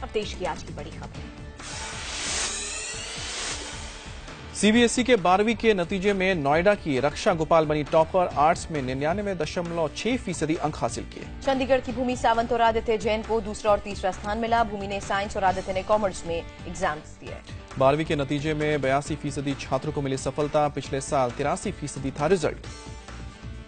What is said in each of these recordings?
अब देश की आज की बड़ी खबर। सीबीएसई के 12वीं के नतीजे में नोएडा की रक्षा गोपाल बनी टॉपर। आर्ट्स में 99.6% अंक हासिल किए। चंडीगढ़ की भूमि सावंत और आदित्य जैन को दूसरा और तीसरा स्थान मिला। भूमि ने साइंस और आदित्य ने कॉमर्स में एग्जाम्स दिए। 12वीं के नतीजे में 82% छात्रों को मिली सफलता। पिछले साल 83% था रिजल्ट।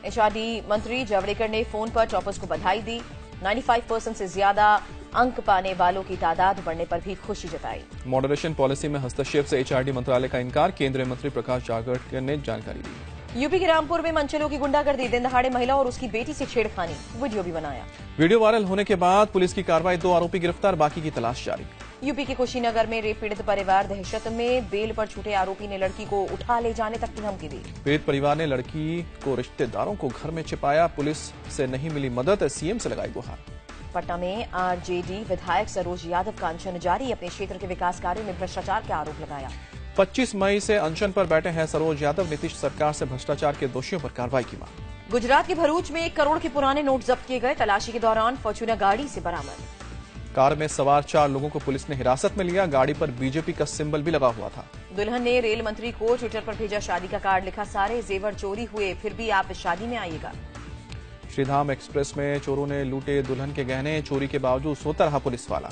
एचआरडी मंत्री जावड़ेकर ने फोन पर टॉपर्स को बधाई दी। 95% से ज्यादा अंक पाने वालों की तादाद बढ़ने पर भी खुशी जताई। मॉडरेशन पॉलिसी में हस्तक्षेप से एचआरडी मंत्रालय का इनकार। केंद्रीय मंत्री प्रकाश जावड़ेकर ने जानकारी दी। यूपी के रामपुर में मनचलों की गुंडागर्दी, दिन दहाड़े महिला और उसकी बेटी से छेड़खानी, वीडियो भी बनाया। वीडियो वायरल होने के बाद पुलिस की कार्रवाई, 2 आरोपी गिरफ्तार, बाकी की तलाश जारी। यूपी के कुशीनगर में रेप पीड़ित परिवार दहशत में, बेल पर छूटे आरोपी ने लड़की को उठा ले जाने तक की धमकी दी। पीड़ित परिवार ने लड़की को रिश्तेदारों को घर में छिपाया। पुलिस से नहीं मिली मदद, सीएम से लगाई गुहार। पटना में आरजेडी विधायक सरोज यादव का अनशन जारी, अपने क्षेत्र के विकास कार्यों में भ्रष्टाचार का आरोप लगाया। 25 मई से अनशन पर बैठे हैं सरोज यादव। नीतीश सरकार से भ्रष्टाचार के दोषियों पर कार्रवाई की मांग। गुजरात के भरूच में 1 करोड़ के पुराने नोट जब्त किए गए, तलाशी के दौरान फॉर्च्यूनर गाड़ी से बरामद। कार में सवार 4 लोगों को पुलिस ने हिरासत में लिया। गाड़ी पर बीजेपी का सिंबल भी लगा हुआ था। दुल्हन ने रेल मंत्री को ट्विटर पर भेजा शादी का कार्ड, लिखा सारे जेवर चोरी हुए फिर भी आप इस शादी में आइएगा। श्रीधाम एक्सप्रेस में चोरों ने लूटे दुल्हन के गहने, चोरी के बावजूद सोता रहा पुलिस वाला।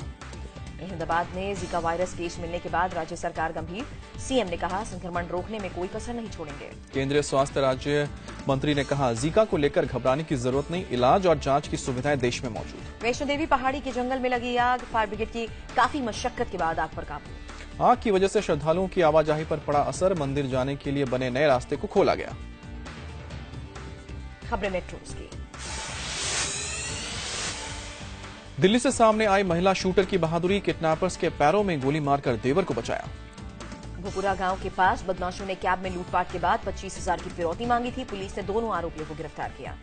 अहमदाबाद में जीका वायरस केस मिलने के बाद राज्य सरकार गंभीर, सीएम ने कहा संक्रमण रोकने में कोई कसर नहीं छोड़ेंगे। केंद्रीय स्वास्थ्य राज्य मंत्री ने कहा जीका को लेकर घबराने की जरूरत नहीं, इलाज और जांच की सुविधाएं देश में मौजूद। वैष्णो देवी पहाड़ी के जंगल में लगी आग, फायर ब्रिगेड की काफी मशक्कत के बाद आग पर काबू। आग की वजह से श्रद्धालुओं की आवाजाही पर पड़ा असर, मंदिर जाने के लिए बने नए रास्ते को खोला गया। खबरें मेट्रोज की। दिल्ली से सामने आई महिला शूटर की बहादुरी, किडनैपर्स के पैरों में गोली मारकर देवर को बचाया। भोपुरा गांव के पास बदमाशों ने कैब में लूटपाट के बाद 25,000 की फिरौती मांगी थी। पुलिस ने दोनों आरोपियों को गिरफ्तार किया।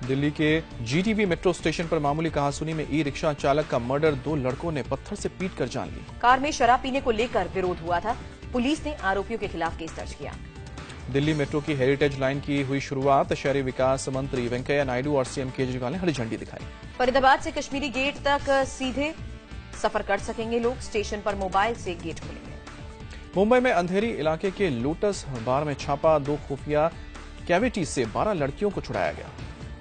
दिल्ली के जीटीबी मेट्रो स्टेशन पर मामूली कहासुनी में ई रिक्शा चालक का मर्डर, 2 लड़कों ने पत्थर से पीटकर जान ली। कार में शराब पीने को लेकर विरोध हुआ था, पुलिस ने आरोपियों के खिलाफ केस दर्ज किया। दिल्ली मेट्रो की हेरिटेज लाइन की हुई शुरुआत, शहरी विकास मंत्री वेंकैया नायडू और सीएम केजरीवाल ने हरी झंडी दिखाई। फरीदाबाद से कश्मीरी गेट तक सीधे सफर कर सकेंगे लोग, स्टेशन पर मोबाइल से गेट खोलेंगे। मुंबई में अंधेरी इलाके के लोटस बार में छापा, 2 खुफिया कैविटी से 12 लड़कियों को छुड़ाया गया।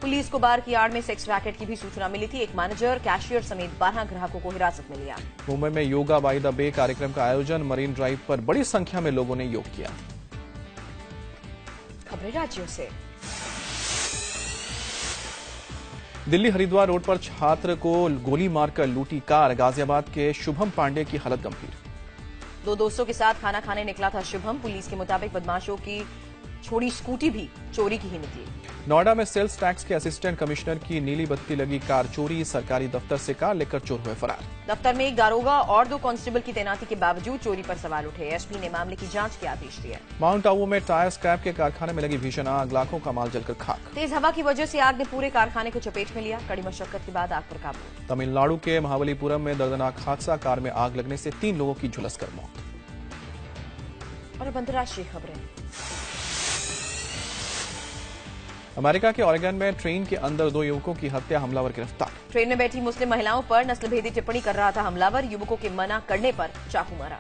पुलिस को बार की आड़ में सेक्स रैकेट की भी सूचना मिली थी। एक मैनेजर, कैशियर समेत 12 ग्राहकों को हिरासत में लिया। मुंबई में योगा बाय द बे कार्यक्रम का आयोजन, मरीन ड्राइव पर बड़ी संख्या में लोगों ने योग किया। खबरें राज्यों से। दिल्ली हरिद्वार रोड पर छात्र को गोली मारकर लूटी कार, गाजियाबाद के शुभम पांडे की हालत गंभीर। 2 दोस्तों के साथ खाना खाने निकला था शुभम। पुलिस के मुताबिक बदमाशों की छोड़ी स्कूटी भी चोरी की ही निकली। नोएडा में सेल्स टैक्स के असिस्टेंट कमिश्नर की नीली बत्ती लगी कार चोरी, सरकारी दफ्तर से कार लेकर चोर हुए फरार। दफ्तर में एक दारोगा और 2 कांस्टेबल की तैनाती के बावजूद चोरी पर सवाल उठे। एसपी ने मामले की जांच के आदेश दिए। माउंट आबू में टायर स्क्रैप के कारखाने में लगी भीषण आग, लाखों का माल जलकर खाक। तेज हवा की वजह से आग ने पूरे कारखाने को चपेट में लिया। कड़ी मशक्कत के बाद आग पर काबू। तमिलनाडु के महाबलीपुरम में दर्दनाक हादसा, कार में आग लगने से 3 लोगों की झुलसकर मौत। और अब अंतर्राष्ट्रीय खबरें। अमेरिका के ओरेगन में ट्रेन के अंदर 2 युवकों की हत्या, हमलावर गिरफ्तार। ट्रेन में बैठी मुस्लिम महिलाओं पर नस्लभेदी टिप्पणी कर रहा था हमलावर, युवकों के मना करने पर चाकू मारा।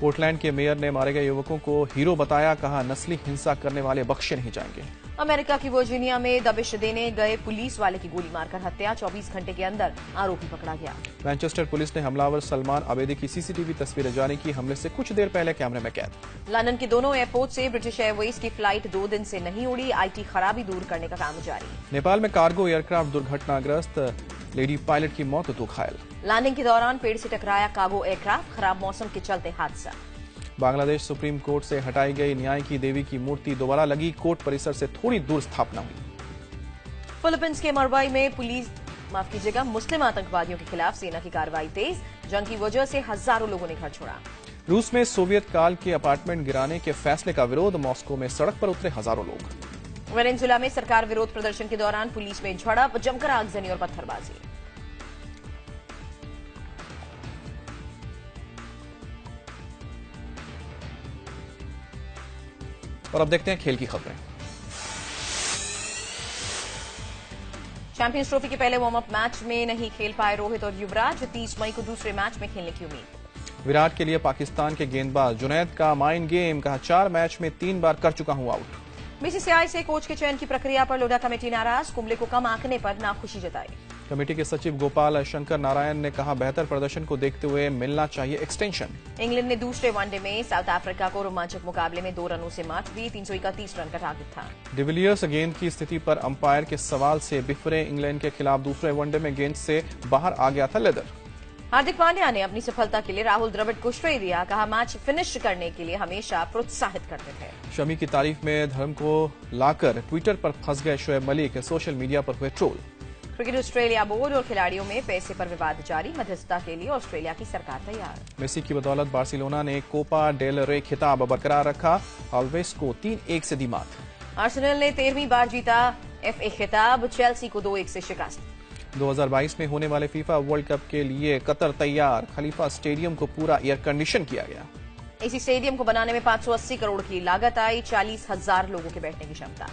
पोर्टलैंड के मेयर ने मारे गए युवकों को हीरो बताया, कहा नस्ली हिंसा करने वाले बख्शे नहीं जाएंगे। अमेरिका की वर्जीनिया में दबिश देने गए पुलिस वाले की गोली मारकर हत्या, 24 घंटे के अंदर आरोपी पकड़ा गया। मैनचेस्टर पुलिस ने हमलावर सलमान अबेदी की सीसीटीवी तस्वीरें जारी की, हमले से कुछ देर पहले कैमरे में कैद। लंदन के दोनों एयरपोर्ट से ब्रिटिश एयरवेज की फ्लाइट 2 दिन से नहीं उड़ी, आईटी खराबी दूर करने का काम जारी। नेपाल में कार्गो एयरक्राफ्ट दुर्घटनाग्रस्त, लेडी पायलट की मौत, 2 घायल। लैंडिंग के दौरान पेड़ से टकराया कार्गो एयरक्राफ्ट, खराब मौसम के चलते हादसा। बांग्लादेश सुप्रीम कोर्ट से हटाई गई न्याय की देवी की मूर्ति दोबारा लगी, कोर्ट परिसर से थोड़ी दूर स्थापना हुई। फिलीपींस के मरवाई में मुस्लिम आतंकवादियों के खिलाफ सेना की कार्रवाई तेज, जंग की वजह से हजारों लोगों ने घर छोड़ा। रूस में सोवियत काल के अपार्टमेंट गिराने के फैसले का विरोध, मॉस्को में सड़क पर उतरे हजारों लोग। वेनेजुएला में सरकार विरोध प्रदर्शन के दौरान पुलिस में झड़प, जमकर आगजनी और पत्थरबाजी। और अब देखते हैं खेल की खबरें। चैंपियंस ट्रॉफी के पहले वार्म अप मैच में नहीं खेल पाए रोहित और युवराज। 30 मई को दूसरे मैच में खेलने की उम्मीद। विराट के लिए पाकिस्तान के गेंदबाज जुनैद का माइंड गेम, कहा 4 मैच में 3 बार कर चुका हूं आउट। बीसीसीआई से कोच के चयन की प्रक्रिया पर लोढ़ा कमेटी नाराज। कुंबले को कम आंकने पर नाखुशी जताई। कमेटी के सचिव गोपाल शंकर नारायण ने कहा बेहतर प्रदर्शन को देखते हुए मिलना चाहिए एक्सटेंशन। इंग्लैंड ने दूसरे वनडे में साउथ अफ्रीका को रोमांचक मुकाबले में 2 रनों से मात दी। 331 रन का टारगेट था। डिविलियर्स गेंद की स्थिति पर अंपायर के सवाल से बिफरे। इंग्लैंड के खिलाफ दूसरे वनडे में गेंद से बाहर आ गया था लेदर। हार्दिक पांड्या ने अपनी सफलता के लिए राहुल द्रविड़ को श्रेय दिया। कहा मैच फिनिश करने के लिए हमेशा प्रोत्साहित करते थे। शमी की तारीफ में धर्म को लाकर ट्विटर पर फंस गए शोएब मलिक, सोशल मीडिया पर हुए ट्रोल। क्रिकेट ऑस्ट्रेलिया बोर्ड और खिलाड़ियों में पैसे पर विवाद जारी। मध्यस्थता के लिए ऑस्ट्रेलिया की सरकार तैयार। मेसी की बदौलत बार्सिलोना ने कोपा डेल रे खिताब बरकरार रखा। ऑलवेज को 3-1 से दी मात। आर्सेनल ने 13वीं बार जीता FA खिताब। चेल्सी को 2-1 से शिकस्त। 2022 में होने वाले फीफा वर्ल्ड कप के लिए कतर तैयार। खलीफा स्टेडियम को पूरा एयर कंडीशन किया गया। इसी स्टेडियम को बनाने में 580 करोड़ की लागत आई। 40,000 लोगों के बैठने की क्षमता।